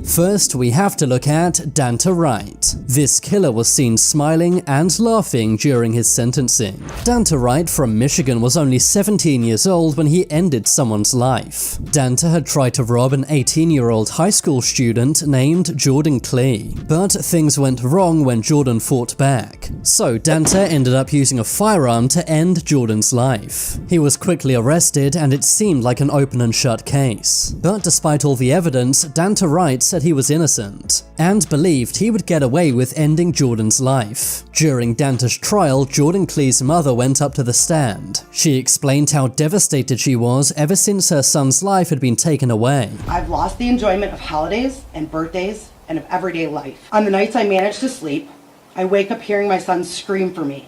First, we have to look at Dante Wright. This killer was seen smiling and laughing during his sentencing. Dante Wright from Michigan was only 17 years old when he ended someone's life. Dante had tried to rob an 18-year-old high school student named Jordan Clee, but things went wrong when Jordan fought back. So Dante ended up using a firearm to end Jordan's life. He was quickly arrested and it seemed like an open and shut case. But despite all the evidence, Dante Wright said he was innocent and believed he would get away with ending Jordan's life. During Dante's trial, Jordan Clee's mother went up to the stand. She explained how devastated she was ever since her son's life had been taken away. I've lost the enjoyment of holidays and birthdays and of everyday life. On the nights I manage to sleep, I wake up hearing my son scream for me,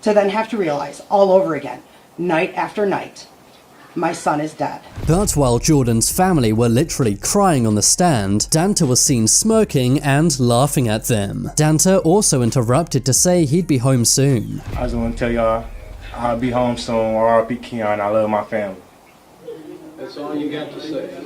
to then have to realize all over again, night after night, my son is dead. But while Jordan's family were literally crying on the stand, Dante was seen smirking and laughing at them. Dante also interrupted to say he'd be home soon. I just want to tell y'all I'll be home soon. R.I.P. Keon, I love my family. That's all you got to say.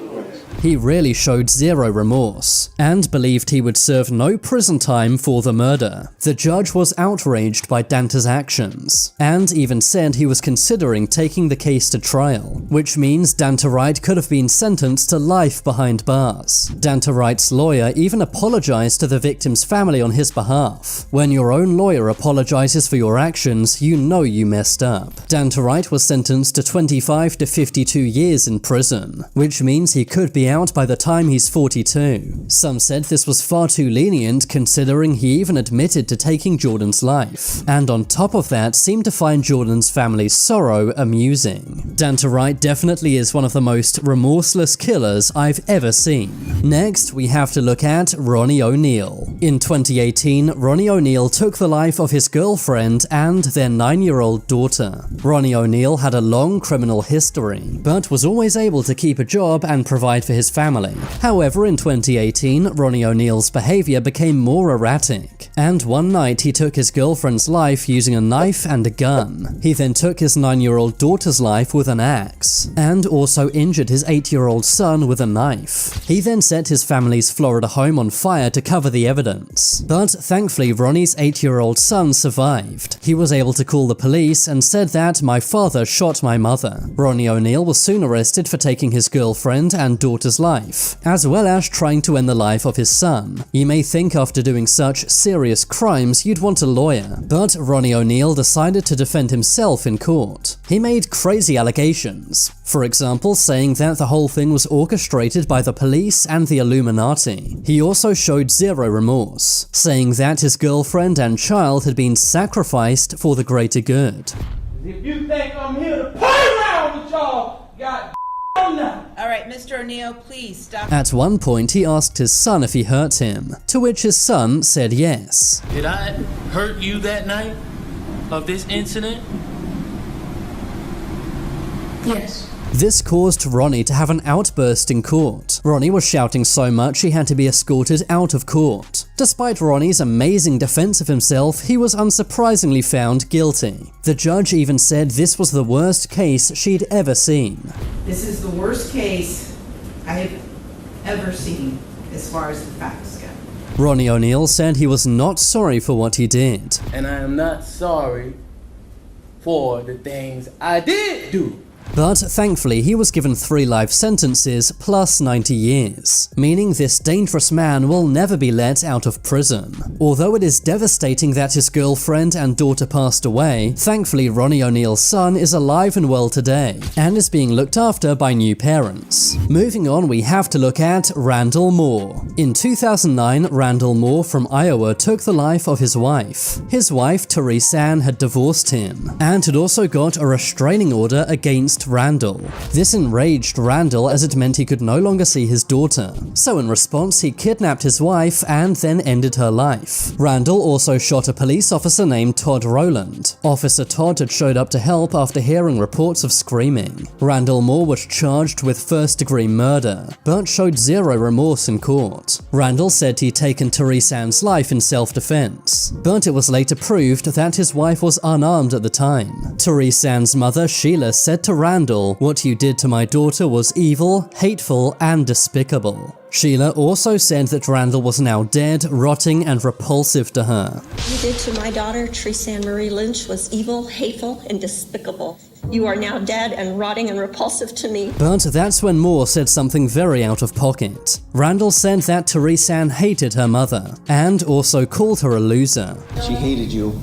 He really showed zero remorse and believed he would serve no prison time for the murder. The judge was outraged by Dante's actions and even said he was considering taking the case to trial, which means Dante Wright could have been sentenced to life behind bars. Dante Wright's lawyer even apologized to the victim's family on his behalf. When your own lawyer apologizes for your actions, you know you messed up. Dante Wright was sentenced to 25 to 52 years in prison, which means he could be out by the time he's 42. Some said this was far too lenient considering he even admitted to taking Jordan's life, and on top of that seemed to find Jordan's family's sorrow amusing. Dante Wright definitely is one of the most remorseless killers I've ever seen. Next, we have to look at Ronnie O'Neal. In 2018, Ronnie O'Neal took the life of his girlfriend and their 9-year-old daughter. Ronnie O'Neal had a long criminal history, but was always able to keep a job and provide for his family. However, in 2018, Ronnie O'Neal's behavior became more erratic, and one night he took his girlfriend's life using a knife and a gun. He then took his 9-year-old daughter's life with an axe, and also injured his 8-year-old son with a knife. He then set his family's Florida home on fire to cover the evidence. But thankfully, Ronnie's 8-year-old son survived. He was able to call the police and said that "my father shot my mother." Ronnie O'Neal was soon arrested for taking his girlfriend and daughter's life, as well as trying to end the life of his son. You may think after doing such serious crimes you'd want a lawyer, but Ronnie O'Neal decided to defend himself in court. He made crazy allegations, for example saying that the whole thing was orchestrated by the police and the Illuminati. He also showed zero remorse, saying that his girlfriend and child had been sacrificed for the greater good. If you think I'm here to play around with y'all, God no. All right, Mr. O'Neal, please stop. At one point, he asked his son if he hurt him, to which his son said yes. Did I hurt you that night of this incident? Yes. This caused Ronnie to have an outburst in court. Ronnie was shouting so much he had to be escorted out of court. Despite Ronnie's amazing defense of himself, he was unsurprisingly found guilty. The judge even said this was the worst case she'd ever seen. This is the worst case I have ever seen as far as the facts go. Ronnie O'Neal said he was not sorry for what he did. And I am not sorry for the things I did do. But thankfully, he was given 3 life sentences plus 90 years, meaning this dangerous man will never be let out of prison. Although it is devastating that his girlfriend and daughter passed away, thankfully Ronnie O'Neal's son is alive and well today, and is being looked after by new parents. Moving on, we have to look at Randall Moore. In 2009, Randall Moore from Iowa took the life of his wife. His wife, Therese Ann, had divorced him, and had also got a restraining order against Randall. This enraged Randall as it meant he could no longer see his daughter. So in response, he kidnapped his wife and then ended her life. Randall also shot a police officer named Todd Rowland. Officer Todd had showed up to help after hearing reports of screaming. Randall Moore was charged with first-degree murder, but showed zero remorse in court. Randall said he'd taken Therese Ann's life in self-defense, but it was later proved that his wife was unarmed at the time. Therese Ann's mother, Sheila, said to Randall, "What you did to my daughter was evil, hateful, and despicable." Sheila also said that Randall was now dead, rotting, and repulsive to her. You did to my daughter, Treesan Marie Lynch, was evil, hateful, and despicable. You are now dead and rotting and repulsive to me. But that's when Moore said something very out of pocket. Randall said that Treesan hated her mother, and also called her a loser. She hated you.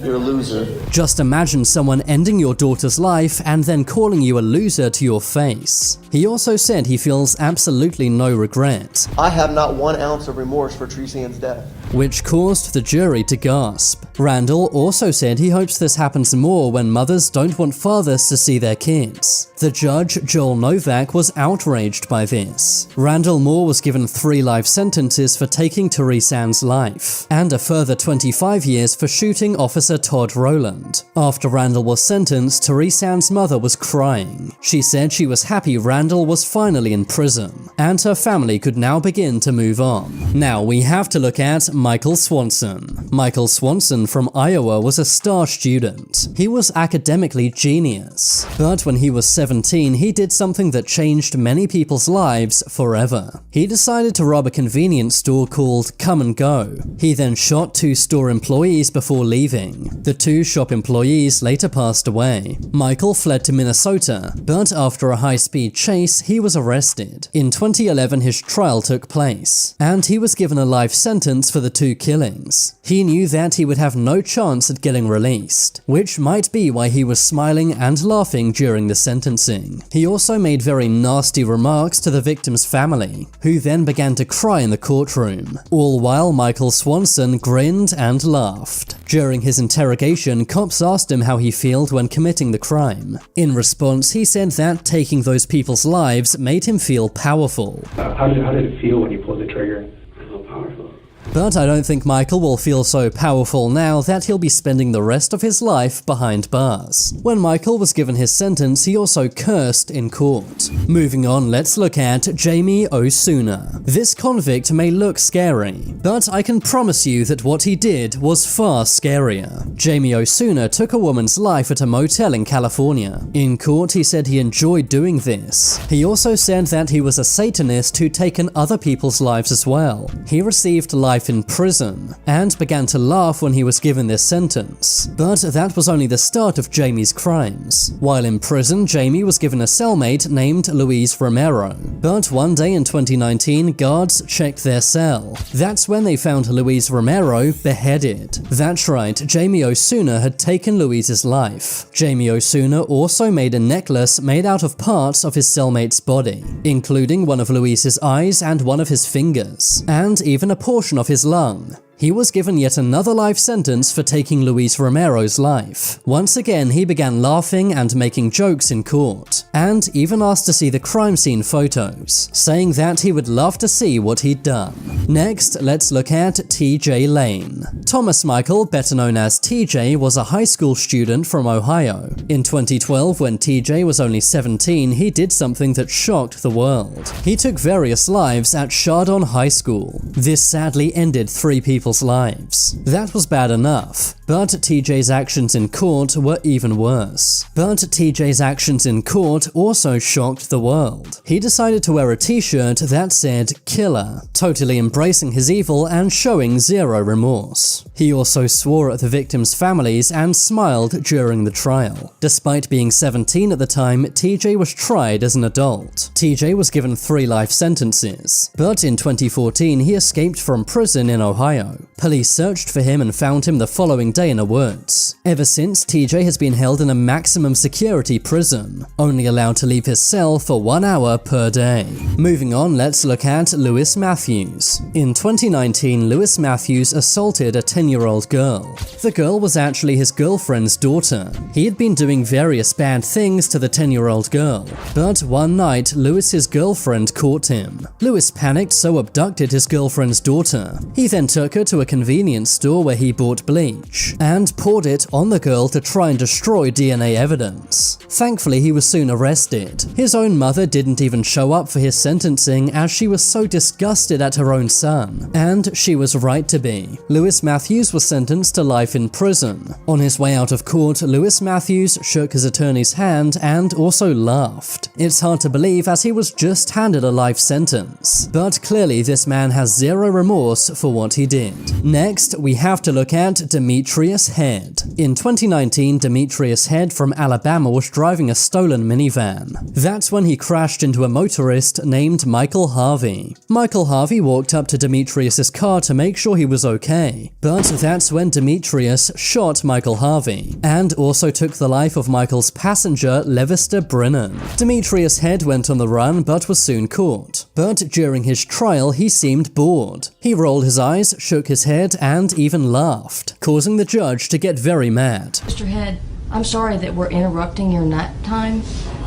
You're a loser. Just imagine someone ending your daughter's life and then calling you a loser to your face. He also said he feels absolutely no regret. I have not 1 ounce of remorse for Treesan's death. Which caused the jury to gasp. Randall also said he hopes this happens more when mothers don't want fathers to see their kids. The judge, Joel Novak, was outraged by this. Randall Moore was given 3 life sentences for taking Treesan's life, and a further 25 years for shooting Officer Todd Rowland. After Randall was sentenced, Treesan's mother was crying. She said she was happy Randall was finally in prison, and her family could now begin to move on. Now we have to look at Michael Swanson. Michael Swanson from Iowa was a star student. He was academically genius. But when he was 17, he did something that changed many people's lives forever. He decided to rob a convenience store called Come and Go. He then shot 2 store employees before leaving. The 2 shop employees later passed away. Michael fled to Minnesota, but after a high-speed chase, he was arrested. In 2011, his trial took place, and he was given a life sentence for the 2 killings. He knew that he would have no chance at getting released, which might be why he was smiling and laughing during the sentencing. He also made very nasty remarks to the victim's family, who then began to cry in the courtroom, all while Michael Swanson grinned and laughed. During his interrogation, cops asked him how he felt when committing the crime. In response, he said that taking those people's lives made him feel powerful. How did it feel when you pulled the trigger? I felt powerful. But I don't think Michael will feel so powerful now that he'll be spending the rest of his life behind bars. When Michael was given his sentence, he also cursed in court. Moving on, let's look at Jamie Osuna. This convict may look scary, but I can promise you that what he did was far scarier. Jamie Osuna took a woman's life at a motel in California. In court, he said he enjoyed doing this. He also said that he was a Satanist who'd taken other people's lives as well. He received life in prison and began to laugh when he was given this sentence. But that was only the start of Jamie's crimes. While in prison, Jamie was given a cellmate named Luis Romero. But one day in 2019, guards checked their cell. That's when they found Luis Romero beheaded. That's right, Jamie Osuna had taken Luis's life. Jamie Osuna also made a necklace made out of parts of his cellmate's body, including one of Luis's eyes and one of his fingers, and even a portion of his lung. He was given yet another life sentence for taking Luis Romero's life. Once again, he began laughing and making jokes in court, and even asked to see the crime scene photos, saying that he would love to see what he'd done. Next, let's look at TJ Lane. Thomas Michael, better known as TJ, was a high school student from Ohio. In 2012, when TJ was only 17, he did something that shocked the world. He took various lives at Chardon High School. This sadly ended 3 people's lives. That was bad enough, but TJ's actions in court were even worse. But TJ's actions in court also shocked the world. He decided to wear a t-shirt that said "Killer," totally embracing his evil and showing zero remorse. He also swore at the victims' families and smiled during the trial. Despite being 17 at the time, TJ was tried as an adult. TJ was given 3 life sentences, but in 2014 he escaped from prison in Ohio. Police searched for him and found him the following day in a woods. Ever since, TJ has been held in a maximum security prison, only allowed to leave his cell for 1 hour per day. Moving on, let's look at Lewis Matthews. In 2019, Lewis Matthews assaulted a 10-year-old girl. The girl was actually his girlfriend's daughter. He had been doing various bad things to the 10-year-old girl, but one night, Lewis's girlfriend caught him. Lewis panicked, so abducted his girlfriend's daughter. He then took her to a convenience store where he bought bleach. bleach and poured it on the girl to try and destroy DNA evidence. Thankfully, he was soon arrested. His own mother didn't even show up for his sentencing as she was so disgusted at her own son, and she was right to be. Lewis Matthews was sentenced to life in prison. On his way out of court, Lewis Matthews shook his attorney's hand and also laughed. It's hard to believe as he was just handed a life sentence. But clearly this man has zero remorse for what he did. Next, we have to look at Demetrius Head. In 2019, Demetrius Head from Alabama was driving a stolen minivan. That's when he crashed into a motorist named Michael Harvey. Michael Harvey walked up to Demetrius's car to make sure he was okay, but that's when Demetrius shot Michael Harvey, and also took the life of Michael's passenger, Levester Brennan. Demetrius Head went on the run but was soon caught. But during his trial, he seemed bored. He rolled his eyes, shook his head, and even laughed, causing the judge to get very mad. Mr. Head, I'm sorry that we're interrupting your nap time,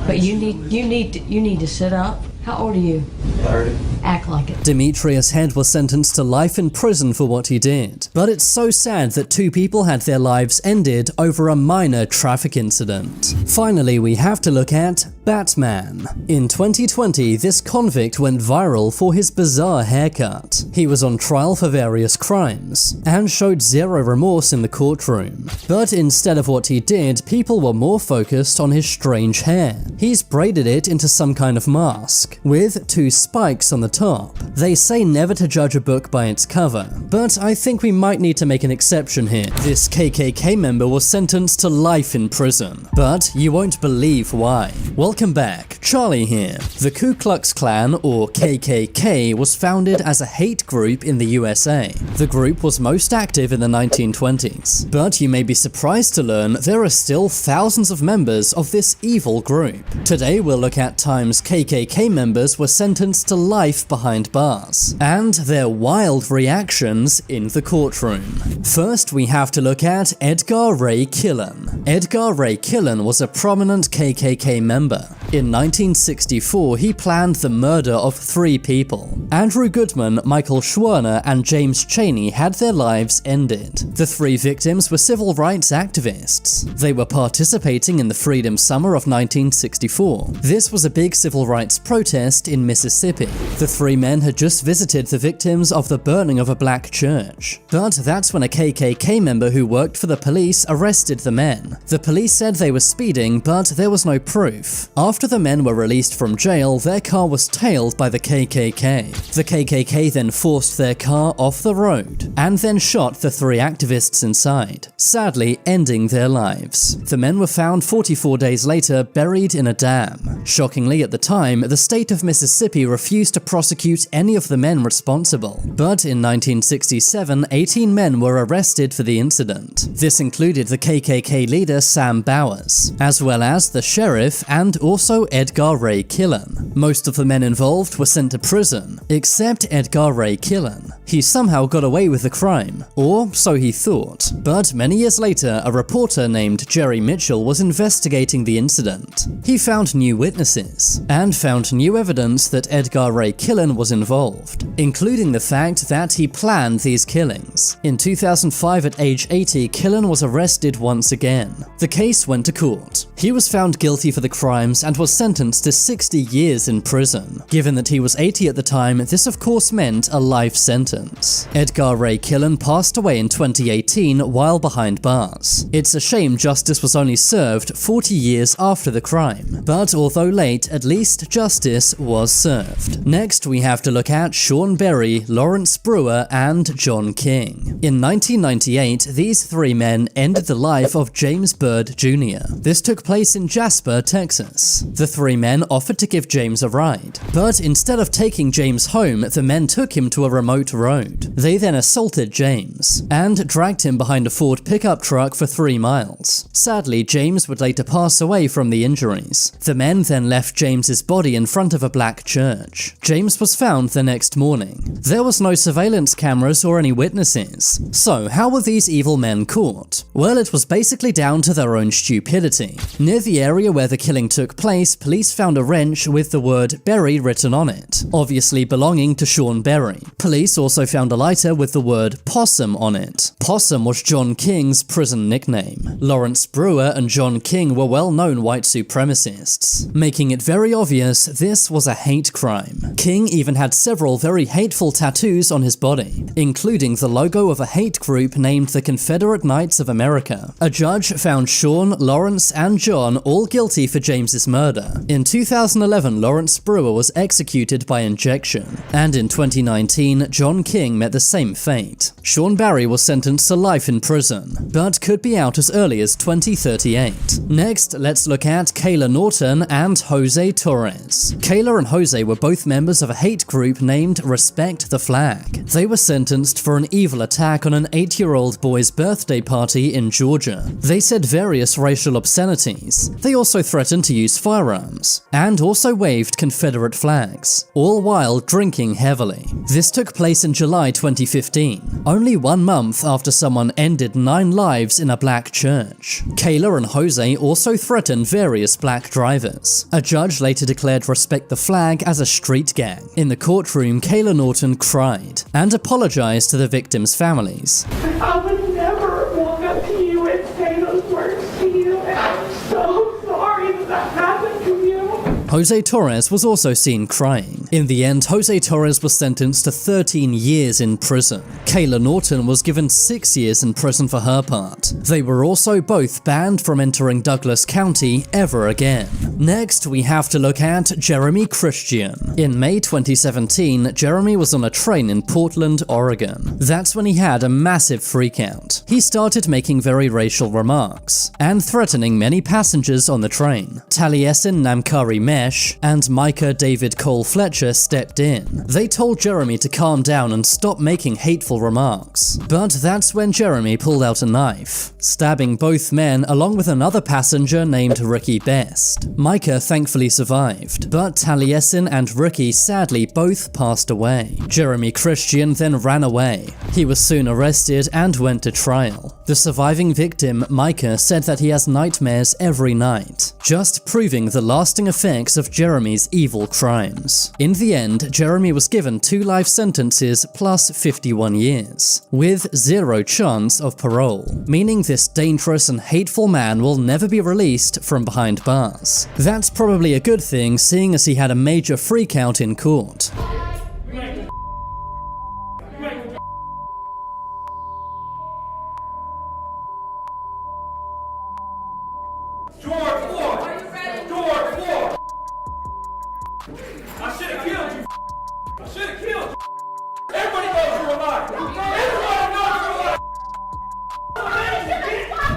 but you need to sit up. How old are you? 30. Act like it. Demetrius Head was sentenced to life in prison for what he did. But it's so sad that two people had their lives ended over a minor traffic incident. Finally, we have to look at Batman. In 2020, this convict went viral for his bizarre haircut. He was on trial for various crimes and showed zero remorse in the courtroom. But instead of what he did, people were more focused on his strange hair. He's braided it into some kind of mask with two spikes on the top. They say never to judge a book by its cover, but I think we might need to make an exception here. This KKK member was sentenced to life in prison, but you won't believe why. Welcome back, Charlie here. The Ku Klux Klan, or KKK, was founded as a hate group in the USA. The group was most active in the 1920s, but you may be surprised to learn there are still thousands of members of this evil group. Today we'll look at times KKK members were sentenced to life behind bars, and their wild reactions in the courtroom. First, we have to look at Edgar Ray Killen. Edgar Ray Killen was a prominent KKK member. In 1964, he planned the murder of 3 people. Andrew Goodman, Michael Schwerner, and James Chaney had their lives ended. The 3 victims were civil rights activists. They were participating in the Freedom Summer of 1964. This was a big civil rights protest in Mississippi. The 3 men had just visited the victims of the burning of a black church. But that's when a KKK member who worked for the police arrested the men. The police said they were speeding, but there was no proof. After the men were released from jail, their car was tailed by the KKK. The KKK then forced their car off the road, and then shot the 3 activists inside, sadly ending their lives. The men were found 44 days later buried in a dam. Shockingly, at the time, the state of Mississippi refused to prosecute any of the men responsible. But in 1967, 18 men were arrested for the incident. This included the KKK leader Sam Bowers, as well as the sheriff and also Edgar Ray Killen. Most of the men involved were sent to prison, except Edgar Ray Killen. He somehow got away with the crime, or so he thought. But many years later, a reporter named Jerry Mitchell was investigating the incident. He found new witnesses, and found new evidence that Edgar Ray Killen was involved, including the fact that he planned these killings. In 2005, at age 80, Killen was arrested once again. The case went to court. He was found guilty for the crimes and was sentenced to 60 years in prison. Given that he was 80 at the time, this of course meant a life sentence. Edgar Ray Killen passed away in 2018 while behind bars. It's a shame justice was only served 40 years after the crime, but although late, at least justice was served. Next, we have to look at Sean Berry, Lawrence Brewer, and John King. In 1998, these 3 men ended the life of James Byrd Jr. This took place in Jasper, Texas. The 3 men offered to give James a ride, but instead of taking James home, the men took him to a remote road. They then assaulted James and dragged him behind a Ford pickup truck for 3 miles. Sadly, James would later pass away from the injuries. The men then left James's body in front of a black church. James was found the next morning. There was no surveillance cameras or any witnesses. So how were these evil men caught? Well, it was basically down to their own stupidity. Near the area where the killing took place, place, police found a wrench with the word Berry written on it, obviously belonging to Sean Berry. Police also found a lighter with the word Possum on it. Possum was John King's prison nickname. Lawrence Brewer and John King were well-known white supremacists, making it very obvious this was a hate crime. King even had several very hateful tattoos on his body, including the logo of a hate group named the Confederate Knights of America. A judge found Sean, Lawrence, and John all guilty for James's murder. In 2011, Lawrence Brewer was executed by injection, and in 2019, John King met the same fate. Sean Berry was sentenced to life in prison, but could be out as early as 2038. Next, let's look at Kayla Norton and Jose Torres. Kayla and Jose were both members of a hate group named Respect the Flag. They were sentenced for an evil attack on an 8-year-old boy's birthday party in Georgia. They said various racial obscenities. They also threatened to use firearms, and also waved Confederate flags, all while drinking heavily. This took place in July 2015, only 1 month after someone ended 9 lives in a black church. Kayla and Jose also threatened various black drivers. A judge later declared Respect the Flag as a street gang. In the courtroom, Kayla Norton cried and apologized to the victims' families. I would never walk up to you and say those words to you, and I'm so sorry that happened to you. Jose Torres was also seen crying. In the end, Jose Torres was sentenced to 13 years in prison. Kayla Norton was given 6 years in prison for her part. They were also both banned from entering Douglas County ever again. Next, we have to look at Jeremy Christian. In May 2017, Jeremy was on a train in Portland, Oregon. That's when he had a massive freakout. He started making very racial remarks and threatening many passengers on the train. Taliesin Namkari Mesh and Micah David Cole Fletcher stepped in. They told Jeremy to calm down and stop making hateful remarks. But that's when Jeremy pulled out a knife, stabbing both men along with another passenger named Ricky Best. Micah thankfully survived, but Taliesin and Ricky sadly both passed away. Jeremy Christian then ran away. He was soon arrested and went to trial. The surviving victim, Micah, said that he has nightmares every night, just proving the lasting effects of Jeremy's evil crimes. In the end, Jeremy was given 2 life sentences plus 51 years, with 0 chance of parole, meaning this dangerous and hateful man will never be released from behind bars. That's probably a good thing, seeing as he had a major freakout in court.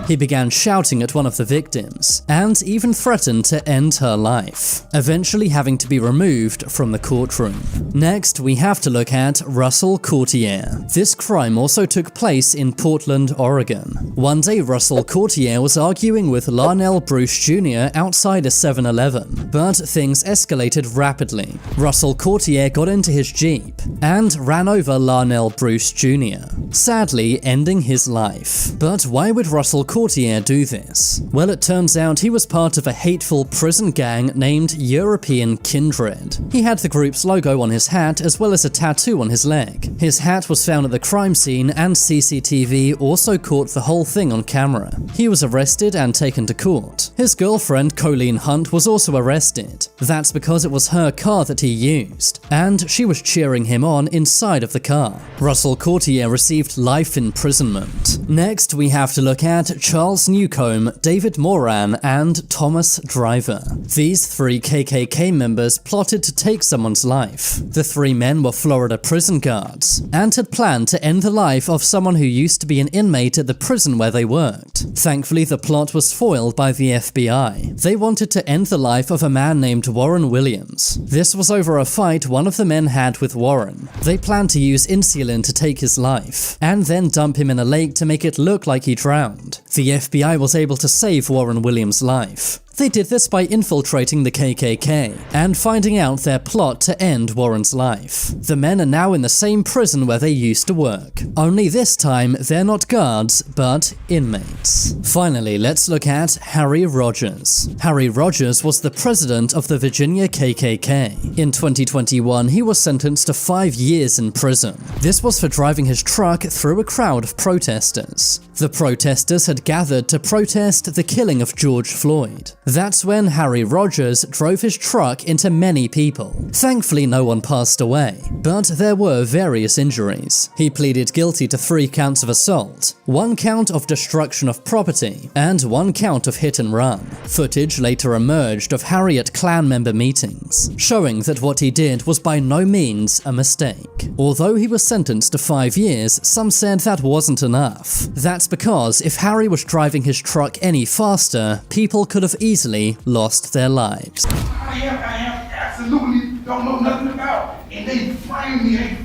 He began shouting at one of the victims, and even threatened to end her life, eventually having to be removed from the courtroom. Next, we have to look at Russell Courtier. This crime also took place in Portland, Oregon. One day, Russell Courtier was arguing with Larnell Bruce Jr. outside a 7-Eleven, but things escalated rapidly. Russell Courtier got into his Jeep and ran over Larnell Bruce Jr., sadly ending his life. But why would Russell Courtier do this? Well, it turns out he was part of a hateful prison gang named European Kindred. He had the group's logo on his hat as well as a tattoo on his leg. His hat was found at the crime scene, and CCTV also caught the whole thing on camera. He was arrested and taken to court. His girlfriend, Colleen Hunt, was also arrested. That's because it was her car that he used, and she was cheering him on inside of the car. Russell Courtier received life imprisonment. Next, we have to look at Charles Newcomb, David Moran, and Thomas Driver. These 3 KKK members plotted to take someone's life. The 3 men were Florida prison guards, and had planned to end the life of someone who used to be an inmate at the prison where they worked. Thankfully, the plot was foiled by the FBI. They wanted to end the life of a man named Warren Williams. This was over a fight one of the men had with Warren. They planned to use insulin to take his life, and then dump him in a lake to make it look like he drowned. The FBI was able to save Warren Williams' life. They did this by infiltrating the KKK and finding out their plot to end Warren's life. The men are now in the same prison where they used to work, only this time they're not guards, but inmates. Finally, let's look at Harry Rogers. Harry Rogers was the president of the Virginia KKK. In 2021, he was sentenced to 5 years in prison. This was for driving his truck through a crowd of protesters. The protesters had gathered to protest the killing of George Floyd. That's when Harry Rogers drove his truck into many people. Thankfully, no one passed away, but there were various injuries. He pleaded guilty to 3 counts of assault, 1 count of destruction of property, and 1 count of hit and run. Footage later emerged of Harry at Klan member meetings, showing that what he did was by no means a mistake. Although he was sentenced to 5 years, some said that wasn't enough. That's because if Harry was driving his truck any faster, people could have easily lost their lives. I absolutely don't know nothing about, and they framed me.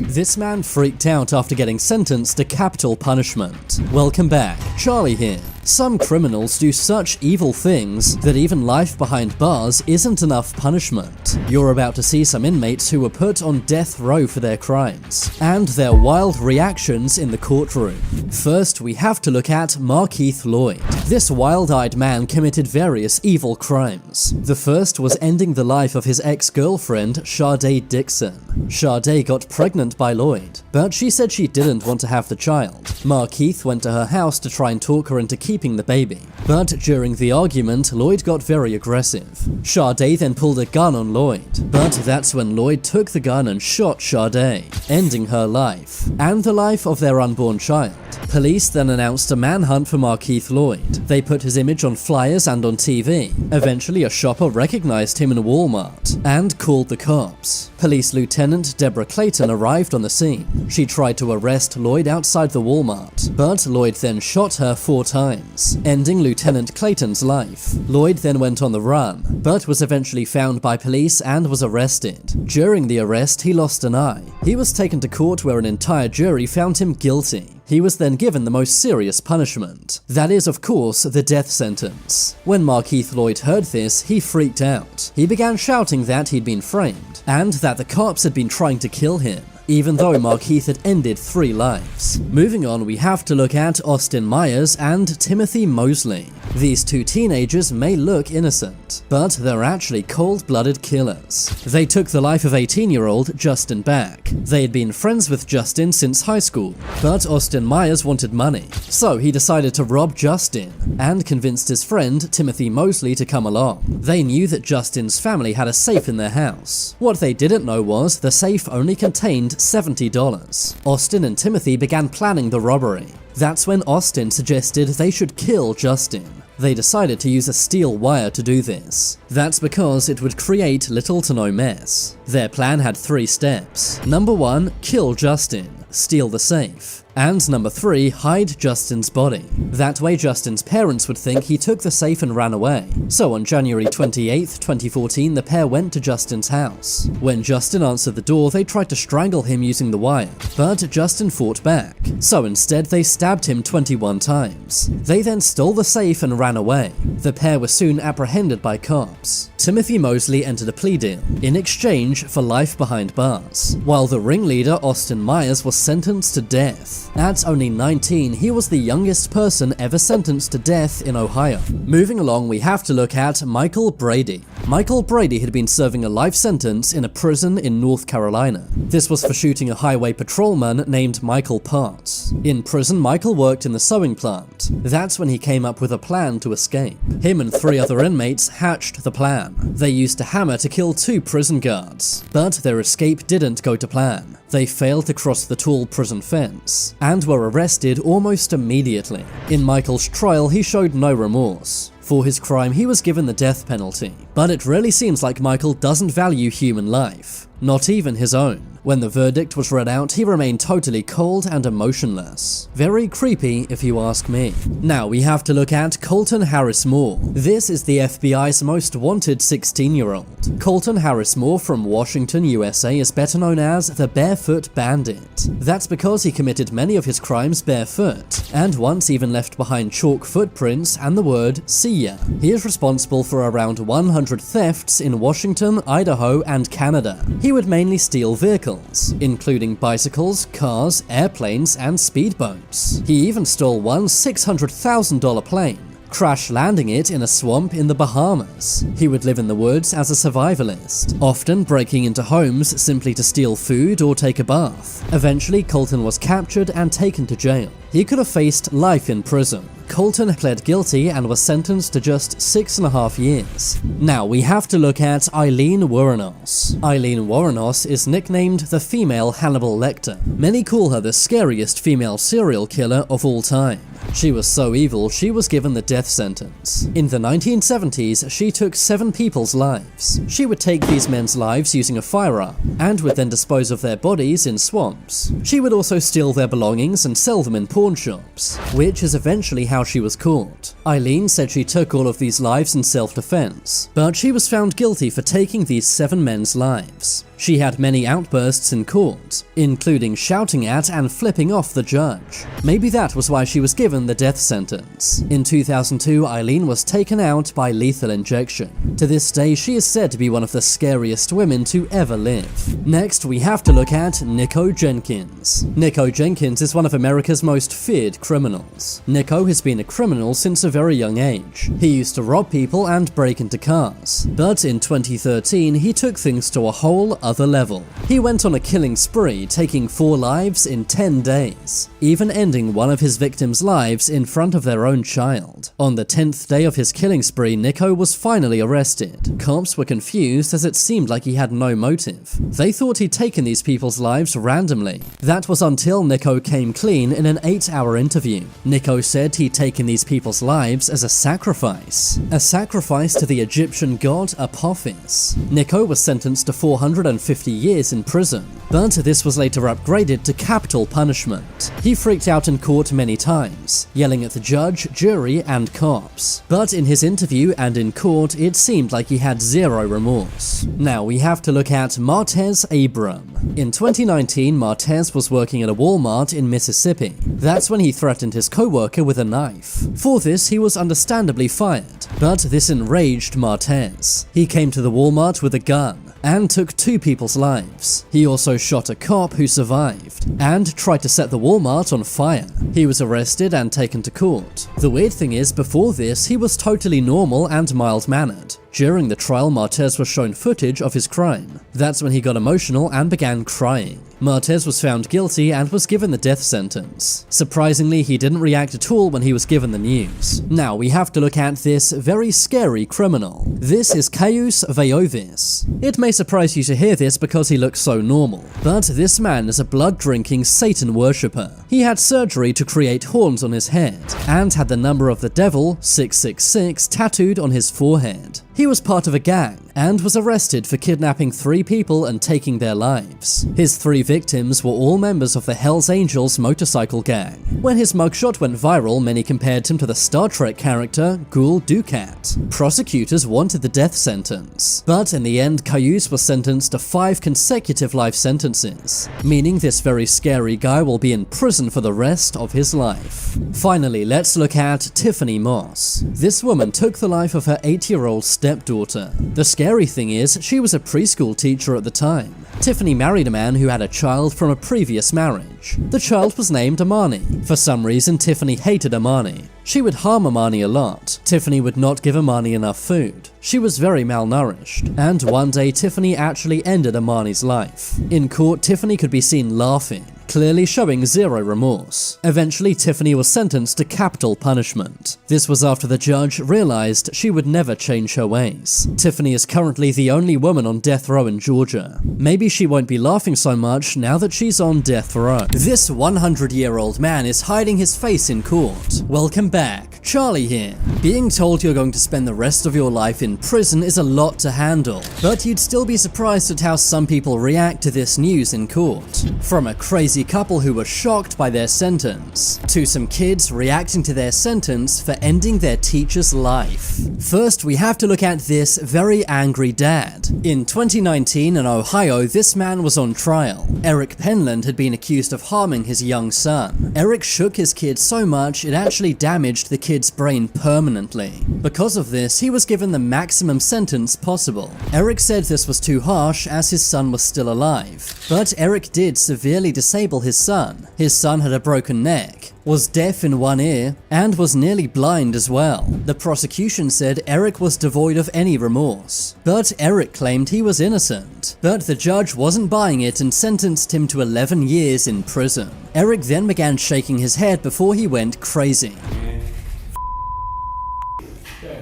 This man freaked out after getting sentenced to capital punishment. Welcome back, Charlie here. Some criminals do such evil things that even life behind bars isn't enough punishment. You're about to see some inmates who were put on death row for their crimes, and their wild reactions in the courtroom. First, we have to look at Markeith Lloyd. This wild-eyed man committed various evil crimes. The first was ending the life of his ex-girlfriend, Sade Dixon. Sade got pregnant by Lloyd, but she said she didn't want to have the child. Markeith went to her house to try and talk her into keeping the baby, but during the argument, Lloyd got very aggressive. Sade then pulled a gun on Lloyd, but that's when Lloyd took the gun and shot Sade, ending her life, and the life of their unborn child. Police then announced a manhunt for Markeith Lloyd. They put his image on flyers and on TV. Eventually, a shopper recognized him in a Walmart and called the cops. Police Lieutenant Deborah Clayton arrived on the scene. She tried to arrest Lloyd outside the Walmart, but Lloyd then shot her 4 times, ending Lieutenant Clayton's life. Lloyd then went on the run, but was eventually found by police and was arrested. During the arrest, he lost an eye. He was taken to court where an entire jury found him guilty. He was then given the most serious punishment. That is, of course, the death sentence. When Markeith Lloyd heard this, he freaked out. He began shouting that he'd been framed, and that the cops had been trying to kill him, even though Markeith had ended 3 lives. Moving on, we have to look at Austin Myers and Timothy Mosley. These 2 teenagers may look innocent, but they're actually cold-blooded killers. They took the life of 18-year-old Justin Back. They had been friends with Justin since high school, but Austin Myers wanted money, so he decided to rob Justin, and convinced his friend Timothy Mosley to come along. They knew that Justin's family had a safe in their house. What they didn't know was the safe only contained $70. Austin and Timothy began planning the robbery. That's when Austin suggested they should kill Justin. They decided to use a steel wire to do this. That's because it would create little to no mess. Their plan had 3 steps. Number 1, kill Justin, steal the safe. And number 3, hide Justin's body. That way Justin's parents would think he took the safe and ran away. So on January 28, 2014, the pair went to Justin's house. When Justin answered the door, they tried to strangle him using the wire, but Justin fought back. So instead, they stabbed him 21 times. They then stole the safe and ran away. The pair were soon apprehended by cops. Timothy Mosley entered a plea deal in exchange for life behind bars, while the ringleader Austin Myers was sentenced to death. At only 19, he was the youngest person ever sentenced to death in Ohio. Moving along, we have to look at Michael Brady. Michael Brady had been serving a life sentence in a prison in North Carolina. This was for shooting a highway patrolman named Michael Potts. In prison, Michael worked in the sewing plant. That's when he came up with a plan to escape. Him and 3 other inmates hatched the plan. They used a hammer to kill 2 prison guards, but their escape didn't go to plan. They failed to cross the tall prison fence, and were arrested almost immediately. In Michael's trial, he showed no remorse. For his crime, he was given the death penalty, but it really seems like Michael doesn't value human life. not even his own. When the verdict was read out, he remained totally cold and emotionless. Very creepy, if you ask me. Now we have to look at Colton Harris Moore. This is the FBI's most wanted 16-year-old. Colton Harris Moore from Washington, USA is better known as the Barefoot Bandit. That's because he committed many of his crimes barefoot, and once even left behind chalk footprints and the word "see ya." He is responsible for around 100 thefts in Washington, Idaho, and Canada. He would mainly steal vehicles, including bicycles, cars, airplanes, and speedboats. He even stole one $600,000 plane, crash landing it in a swamp in the Bahamas. He would live in the woods as a survivalist, often breaking into homes simply to steal food or take a bath. Eventually, Colton was captured and taken to jail. He could have faced life in prison. Colton pled guilty and was sentenced to just 6.5 years. Now we have to look at Aileen Wuornos. Aileen Wuornos is nicknamed the female Hannibal Lecter. Many call her the scariest female serial killer of all time. She was so evil, she was given the death sentence. In the 1970s, she took 7 people's lives. She would take these men's lives using a firearm, and would then dispose of their bodies in swamps. She would also steal their belongings and sell them in pawn shops, which is eventually how she was caught. Aileen said she took all of these lives in self-defense, but she was found guilty for taking these 7 men's lives. She had many outbursts in court, including shouting at and flipping off the judge. Maybe that was why she was given the death sentence. In 2002, Aileen was taken out by lethal injection. To this day, she is said to be one of the scariest women to ever live. Next, we have to look at Nico Jenkins. Nico Jenkins is one of America's most feared criminals. Nico has been a criminal since a very young age. He used to rob people and break into cars. But in 2013, he took things to a whole other level. He went on a killing spree, taking 4 lives in 10 days, even ending one of his victims' lives in front of their own child. On the 10th day of his killing spree, Nico was finally arrested. Cops were confused as it seemed like he had no motive. They thought he'd taken these people's lives randomly. That was until Nico came clean in an 8-hour interview. Nico said he'd taken these people's lives as a sacrifice to the Egyptian god Apophis. Nico was sentenced to 450 years in prison, but this was later upgraded to capital punishment. He freaked out in court many times, yelling at the judge, jury, and cops. But in his interview and in court, it seemed like he had zero remorse. Now we have to look at Martez Abram. In 2019, Martez was working at a Walmart in Mississippi. That's when he threatened his co-worker with a knife. For this, he was understandably fired, but this enraged Martez. He came to the Walmart with a gun and took 2 people's lives. He also shot a cop who survived, and tried to set the Walmart on fire. He was arrested and taken to court. The weird thing is, before this, he was totally normal and mild-mannered. During the trial, Martez was shown footage of his crime. That's when he got emotional and began crying. Martez was found guilty and was given the death sentence. Surprisingly, he didn't react at all when he was given the news. Now we have to look at this very scary criminal. This is Caius Veiovis. It may surprise you to hear this because he looks so normal, but this man is a blood-drinking Satan worshipper. He had surgery to create horns on his head, and had the number of the devil, 666, tattooed on his forehead. He was part of a gang, and was arrested for kidnapping 3 people and taking their lives. His 3 victims were all members of the Hells Angels motorcycle gang. When his mugshot went viral, many compared him to the Star Trek character Gul Dukat. Prosecutors wanted the death sentence, but in the end, Caius was sentenced to 5 consecutive life sentences, meaning this very scary guy will be in prison for the rest of his life. Finally, let's look at Tiffany Moss. This woman took the life of her 8-year-old stepdaughter. The scary thing is, she was a preschool teacher at the time. Tiffany married a man who had a child from a previous marriage. The child was named Amani. For some reason, Tiffany hated Amani. She would harm Amani a lot. Tiffany would not give Amani enough food. She was very malnourished, and one day Tiffany actually ended Amani's life. In court, Tiffany could be seen laughing, clearly showing zero remorse. Eventually, Tiffany was sentenced to capital punishment. This was after the judge realized she would never change her ways. Tiffany is currently the only woman on death row in Georgia. Maybe she won't be laughing so much now that she's on death row. This 100-year-old man is hiding his face in court. Welcome back, Charlie here. Being told you're going to spend the rest of your life in prison is a lot to handle, but you'd still be surprised at how some people react to this news in court. From a crazy couple who were shocked by their sentence, to some kids reacting to their sentence for ending their teacher's life. First, we have to look at this very angry dad. In 2019 in Ohio, this man was on trial. Eric Penland had been accused of harming his young son. Eric shook his kid so much it actually damaged the kid's brain permanently. Because of this, he was given the maximum sentence possible. Eric said this was too harsh as his son was still alive. But Eric did severely disable his son. His son had a broken neck, was deaf in one ear, and was nearly blind as well. The prosecution said Eric was devoid of any remorse, but Eric claimed he was innocent. But the judge wasn't buying it and sentenced him to 11 years in prison. Eric then began shaking his head before he went crazy.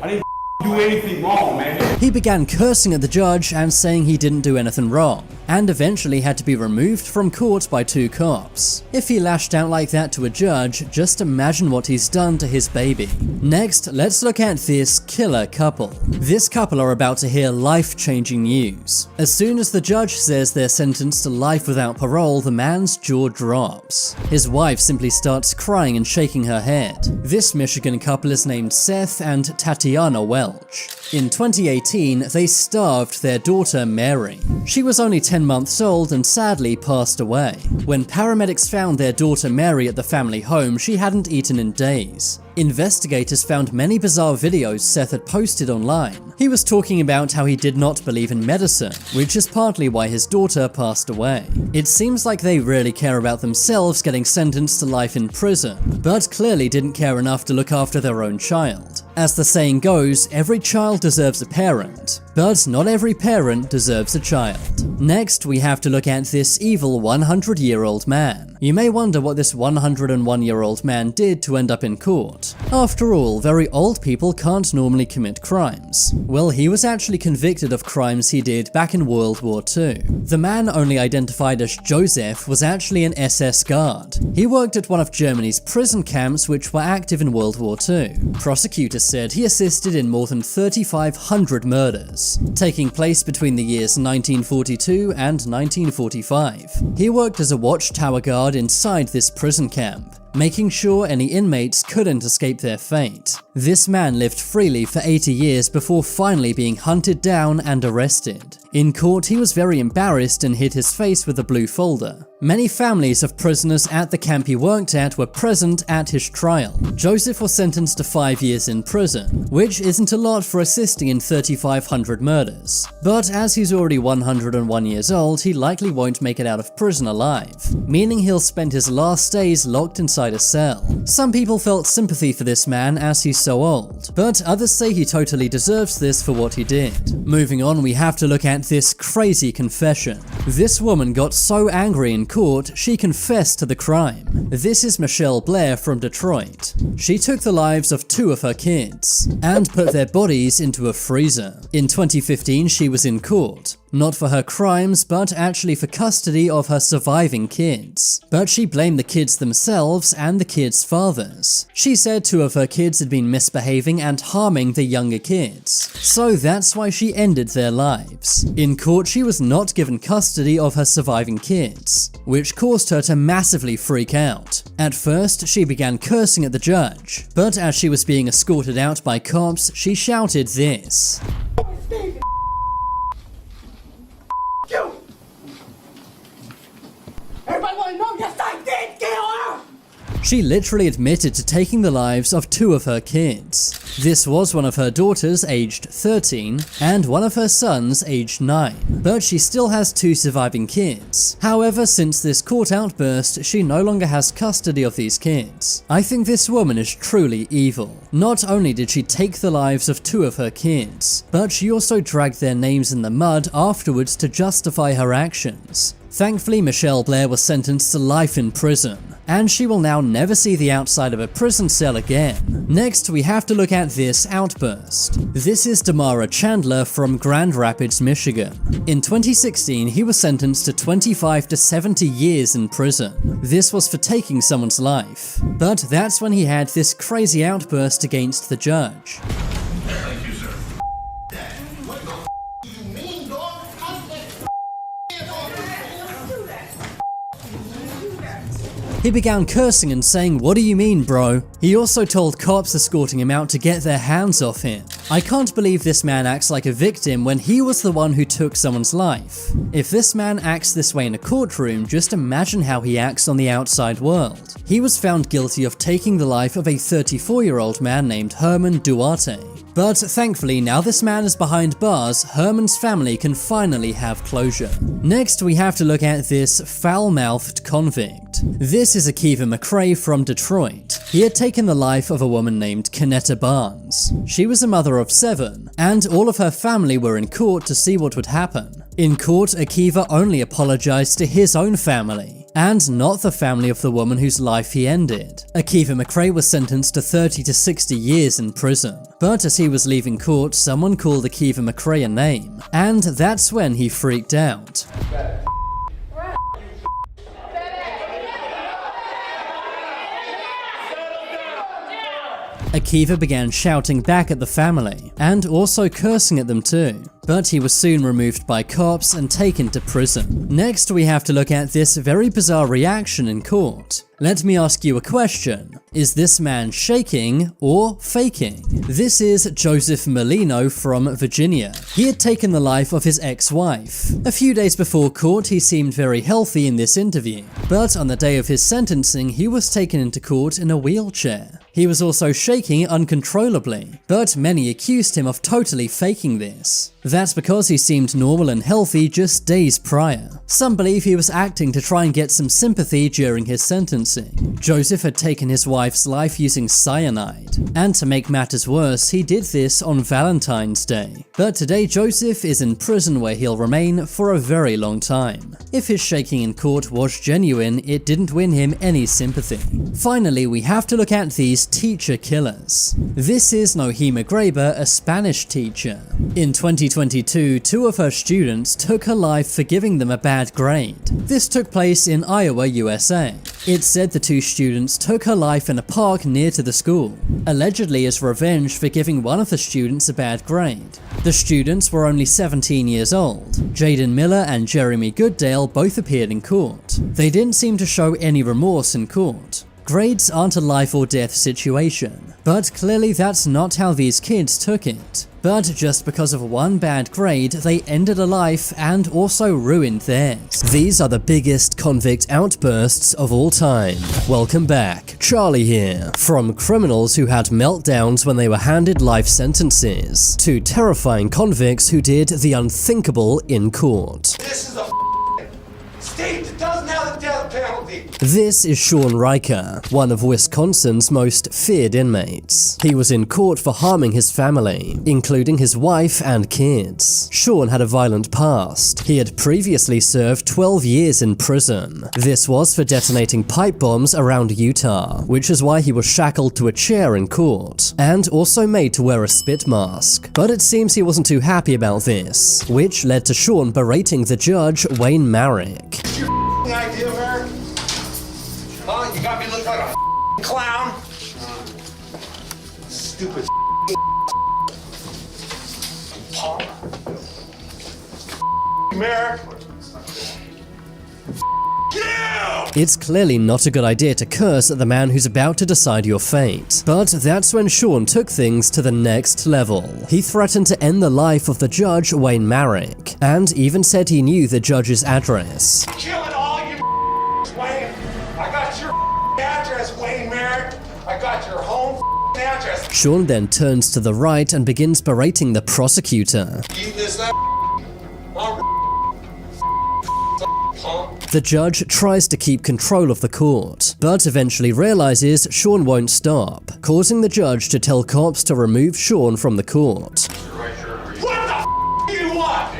I didn't do anything wrong, man. He began cursing at the judge and saying he didn't do anything wrong, and eventually had to be removed from court by 2 cops. If he lashed out like that to a judge, just imagine what he's done to his baby. Next, let's look at this killer couple. This couple are about to hear life-changing news. As soon as the judge says they're sentenced to life without parole, the man's jaw drops. His wife simply starts crying and shaking her head. This Michigan couple is named Seth and Tatiana Welch. In 2018, they starved their daughter Mary. She was only 10 months old and sadly passed away. When paramedics found their daughter Mary at the family home, she hadn't eaten in days. Investigators found many bizarre videos Seth had posted online. He was talking about how he did not believe in medicine, which is partly why his daughter passed away. It seems like they really care about themselves getting sentenced to life in prison, but clearly didn't care enough to look after their own child. As the saying goes, every child deserves a parent, but not every parent deserves a child. Next, we have to look at this evil 100-year-old man. You may wonder what this 101-year-old man did to end up in court. After all, very old people can't normally commit crimes. Well, he was actually convicted of crimes he did back in World War II. The man, only identified as Joseph, was actually an SS guard. He worked at one of Germany's prison camps which were active in World War II. Prosecutors said he assisted in more than 3,500 murders, taking place between the years 1942 and 1945. He worked as a watchtower guard inside this prison camp, making sure any inmates couldn't escape their fate. This man lived freely for 80 years before finally being hunted down and arrested. In court, he was very embarrassed and hid his face with a blue folder. Many families of prisoners at the camp he worked at were present at his trial. Joseph was sentenced to 5 years in prison, which isn't a lot for assisting in 3,500 murders. But as he's already 101 years old, he likely won't make it out of prison alive, meaning he'll spend his last days locked inside a cell. Some people felt sympathy for this man as he's so old, but others say he totally deserves this for what he did. Moving on, we have to look at this crazy confession. This woman got so angry in court, she confessed to the crime. This is Michelle Blair from Detroit. She took the lives of 2 of her kids and put their bodies into a freezer. In 2015, she was in court, not for her crimes, but actually for custody of her surviving kids. But she blamed the kids themselves and the kids' fathers. She said 2 of her kids had been misbehaving and harming the younger kids, so that's why she ended their lives. In court, she was not given custody of her surviving kids, which caused her to massively freak out. At first, she began cursing at the judge, but as she was being escorted out by cops, she shouted this. Everybody want to know? Yes, I did kill her! She literally admitted to taking the lives of 2 of her kids. This was one of her daughters aged 13 and one of her sons aged 9, but she still has 2 surviving kids. However, since this court outburst, she no longer has custody of these kids. I think this woman is truly evil. Not only did she take the lives of 2 of her kids, but she also dragged their names in the mud afterwards to justify her actions. Thankfully, Michelle Blair was sentenced to life in prison, and she will now never see the outside of a prison cell again. Next, we have to look at this outburst. This is Damara Chandler from Grand Rapids, Michigan. In 2016, he was sentenced to 25 to 70 years in prison. This was for taking someone's life. But that's when he had this crazy outburst against the judge. Thank you, sir. What the you mean, dog? He began cursing and saying, "What do you mean, bro?" He also told cops escorting him out to get their hands off him. I can't believe this man acts like a victim when he was the one who took someone's life. If this man acts this way in a courtroom, just imagine how he acts on the outside world. He was found guilty of taking the life of a 34-year-old man named Herman Duarte. But thankfully, now this man is behind bars, Herman's family can finally have closure. Next, we have to look at this foul-mouthed convict. This is Akiva McRae from Detroit. He had taken the life of a woman named Kenetta Barnes. She was a mother of 7, and all of her family were in court to see what would happen. In court, Akiva only apologized to his own family, and not the family of the woman whose life he ended. Akiva McRae was sentenced to 30 to 60 years in prison. But as he was leaving court, someone called Akiva McRae a name, and that's when he freaked out. Akiva began shouting back at the family, and also cursing at them too. But he was soon removed by cops and taken to prison. Next, we have to look at this very bizarre reaction in court. Let me ask you a question. Is this man shaking or faking? This is Joseph Molino from Virginia. He had taken the life of his ex-wife. A few days before court, he seemed very healthy in this interview. But on the day of his sentencing, he was taken into court in a wheelchair. He was also shaking uncontrollably, but many accused him of totally faking this. That's because he seemed normal and healthy just days prior. Some believe he was acting to try and get some sympathy during his sentencing. Joseph had taken his wife's life using cyanide, and to make matters worse, he did this on Valentine's Day. But today Joseph is in prison where he'll remain for a very long time. If his shaking in court was genuine, it didn't win him any sympathy. Finally, we have to look at these teacher killers. This is Nohima Graber, a Spanish teacher. In 2022, 2 of her students took her life for giving them a bad grade. This took place in Iowa, USA. It's said the 2 students took her life in a park near to the school, allegedly as revenge for giving one of the students a bad grade. The students were only 17 years old. Jaden Miller and Jeremy Gooddale both appeared in court. They didn't seem to show any remorse in court. Grades aren't a life or death situation, but clearly that's not how these kids took it. But just because of one bad grade, they ended a life and also ruined theirs. These are the biggest convict outbursts of all time. Welcome back, Charlie here. From criminals who had meltdowns when they were handed life sentences, to terrifying convicts who did the unthinkable in court. This is a state that doesn't have the death penalty. This is Sean Riker, one of Wisconsin's most feared inmates. He was in court for harming his family, including his wife and kids. Sean had a violent past. He had previously served 12 years in prison. This was for detonating pipe bombs around Utah, which is why he was shackled to a chair in court, and also made to wear a spit mask. But it seems he wasn't too happy about this, which led to Sean berating the judge, Wayne Marrick. Idea, man? Huh? You got me looking like a clown? Stupid punk. Merrick. Yeah! It's clearly not a good idea to curse at the man who's about to decide your fate. But that's when Sean took things to the next level. He threatened to end the life of the judge, Wayne Marrick, and even said he knew the judge's address. Killing all you Wayne. I got your address, Wayne Merrick. I got your home address. Sean then turns to the right and begins berating the prosecutor. Eat this up. The judge tries to keep control of the court, but eventually realizes Sean won't stop, causing the judge to tell cops to remove Sean from the court. What the do you want?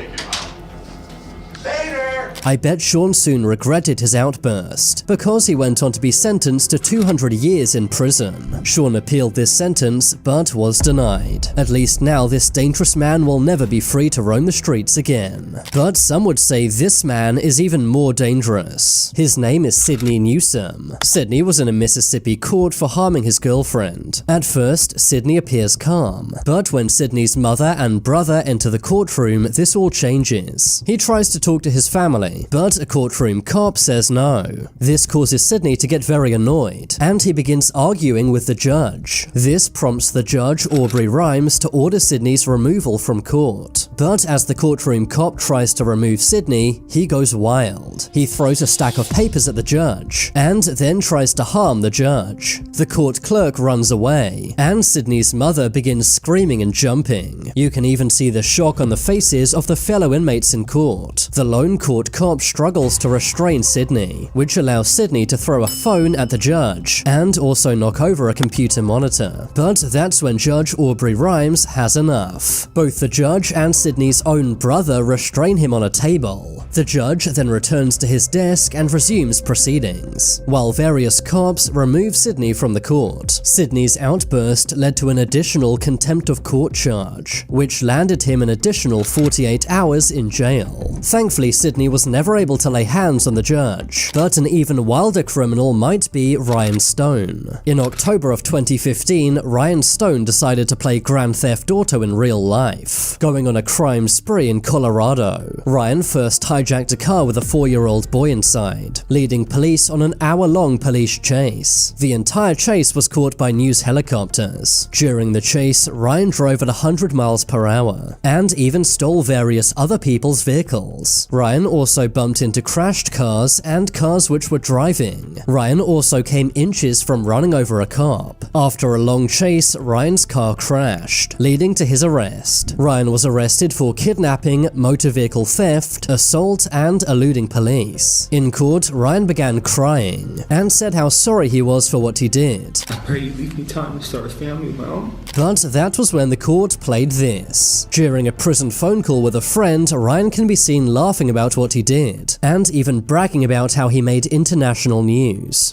Later. I bet Sean soon regretted his outburst, because he went on to be sentenced to 200 years in prison. Sean appealed this sentence, but was denied. At least now this dangerous man will never be free to roam the streets again. But some would say this man is even more dangerous. His name is Sidney Newsome. Sidney was in a Mississippi court for harming his girlfriend. At first, Sidney appears calm, but when Sidney's mother and brother enter the courtroom, this all changes. He tries to talk to his family, but a courtroom cop says no. This causes Sidney to get very annoyed, and he begins arguing with the judge. This prompts the judge, Aubrey Rhymes, to order Sidney's removal from court. But as the courtroom cop tries to remove Sidney, he goes wild. He throws a stack of papers at the judge, and then tries to harm the judge. The court clerk runs away, and Sidney's mother begins screaming and jumping. You can even see the shock on the faces of the fellow inmates in court. The lone court cop struggles to restrain Sidney, which allows Sidney to throw a phone at the judge, and also knock over a computer monitor. But that's when Judge Aubrey Rhymes has enough. Both the judge and Sidney's own brother restrain him on a table. The judge then returns to his desk and resumes proceedings, while various cops remove Sidney from the court. Sidney's outburst led to an additional contempt of court charge, which landed him an additional 48 hours in jail. Thankfully, Sidney was never able to lay hands on the judge, but an even wilder criminal might be Ryan Stone. In October of 2015, Ryan Stone decided to play Grand Theft Auto in real life, going on a crime spree in Colorado. Ryan first hijacked a car with a 4-year-old boy inside, leading police on an hour-long police chase. The entire chase was caught by news helicopters. During the chase, Ryan drove at 100 miles per hour, and even stole various other people's vehicles. Ryan also bumped into crashed cars and cars which were driving. Ryan also came inches from running over a cop. After a long chase, Ryan's car crashed, leading to his arrest. Ryan was arrested for kidnapping, motor vehicle theft, assault, and eluding police. In court, Ryan began crying and said how sorry he was for what he did. I pray you leave me time to start a family of my own. But that was when the court played this. During a prison phone call with a friend, Ryan can be seen laughing about what he did, and even bragging about how he made international news.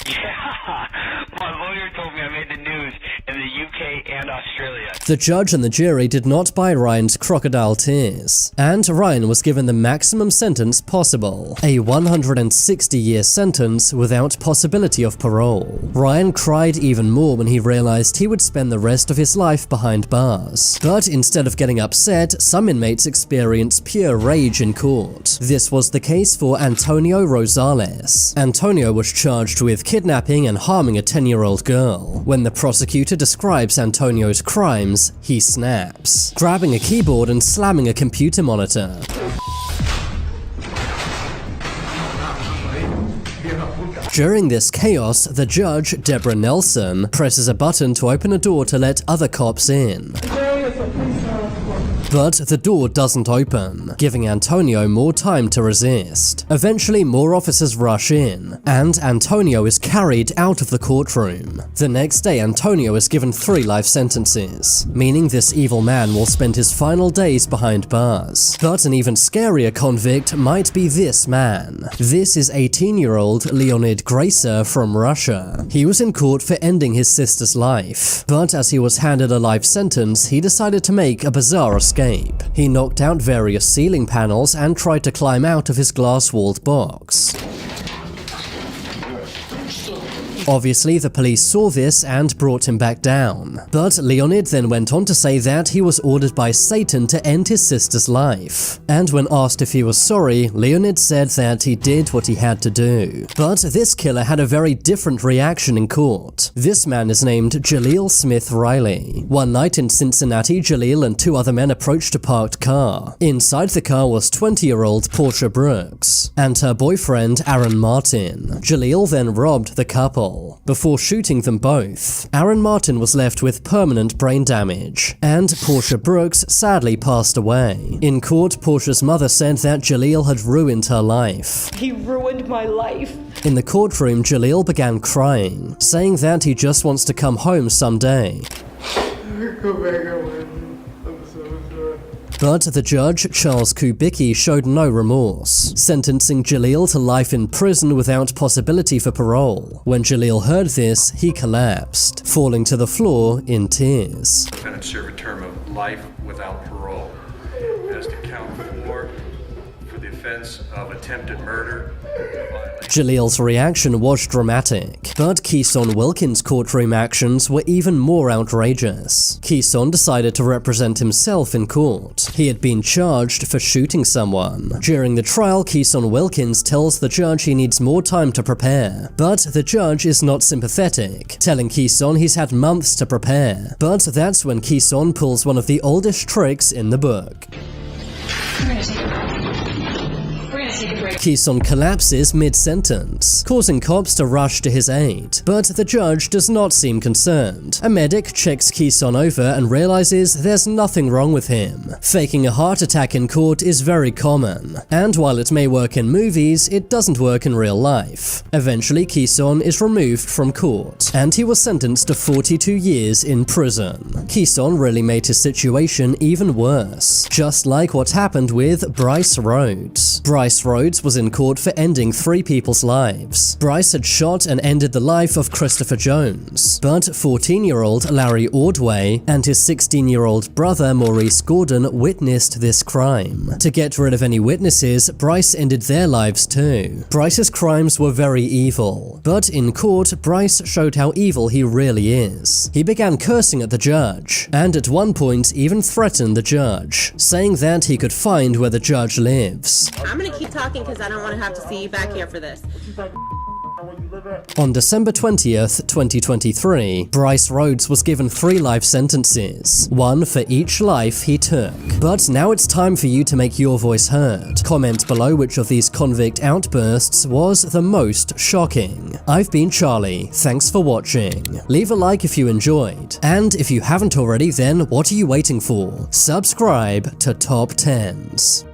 My lawyer told me I made the news in the UK and Australia. The judge and the jury did not buy Ryan's crocodile tears, and Ryan was given the maximum sentence possible, a 160-year sentence without possibility of parole. Ryan cried even more when he realized he would spend the rest of his life behind bars. But instead of getting upset, some inmates experienced pure rage in court. This was the case for Antonio Rosales. Antonio was charged with kidnapping and harming a 10-year-old girl. When the prosecutor describes Antonio's crimes, he snaps, grabbing a keyboard and slamming a computer monitor. During this chaos, the judge, Deborah Nelson, presses a button to open a door to let other cops in. But the door doesn't open, giving Antonio more time to resist. Eventually, more officers rush in, and Antonio is carried out of the courtroom. The next day, Antonio is given 3 life sentences, meaning this evil man will spend his final days behind bars. But an even scarier convict might be this man. This is 18-year-old Leonid Gracer from Russia. He was in court for ending his sister's life, but as he was handed a life sentence, he decided to make a bizarre escape. He knocked out various ceiling panels and tried to climb out of his glass-walled box. Obviously, the police saw this and brought him back down. But Leonid then went on to say that he was ordered by Satan to end his sister's life. And when asked if he was sorry, Leonid said that he did what he had to do. But this killer had a very different reaction in court. This man is named Jaleel Smith Riley. One night in Cincinnati, Jaleel and 2 other men approached a parked car. Inside the car was 20-year-old Portia Brooks and her boyfriend Aaron Martin. Jaleel then robbed the couple before shooting them both. Aaron Martin was left with permanent brain damage, and Portia Brooks sadly passed away. In court, Portia's mother said that Jaleel had ruined her life. He ruined my life. In the courtroom, Jaleel began crying, saying that he just wants to come home someday. Go back home. I'm so sorry. But the judge, Charles Kubicki, showed no remorse, sentencing Jalil to life in prison without possibility for parole. When Jalil heard this, he collapsed, falling to the floor in tears. Defendant serve a term of life without parole. As to count 4 for the offense of attempted murder. Jalil's reaction was dramatic, but Keeson Wilkins' courtroom actions were even more outrageous. Keeson decided to represent himself in court. He had been charged for shooting someone. During the trial, Keeson Wilkins tells the judge he needs more time to prepare, but the judge is not sympathetic, telling Keeson he's had months to prepare. But that's when Keeson pulls one of the oldest tricks in the book. Keeson collapses mid-sentence, causing cops to rush to his aid, but the judge does not seem concerned. A medic checks Keeson over and realizes there's nothing wrong with him. Faking a heart attack in court is very common, and while it may work in movies, it doesn't work in real life. Eventually, Keeson is removed from court, and he was sentenced to 42 years in prison. Keeson really made his situation even worse, just like what happened with Bryce Rhodes. Bryce Rhodes was in court for ending 3 people's lives. Bryce had shot and ended the life of Christopher Jones, but 14-year-old Larry Ordway and his 16-year-old brother Maurice Gordon witnessed this crime. To get rid of any witnesses, Bryce ended their lives too. Bryce's crimes were very evil, but in court, Bryce showed how evil he really is. He began cursing at the judge, and at one point even threatened the judge, saying that he could find where the judge lives. I'm gonna keep talking because I don't want to have to see you back here for this. On December 20th, 2023, Bryce Rhodes was given 3 life sentences, 1 for each life he took. But now it's time for you to make your voice heard. Comment below which of these convict outbursts was the most shocking. I've been Charlie, thanks for watching. Leave a like if you enjoyed, and if you haven't already, then what are you waiting for? Subscribe to Top 10s.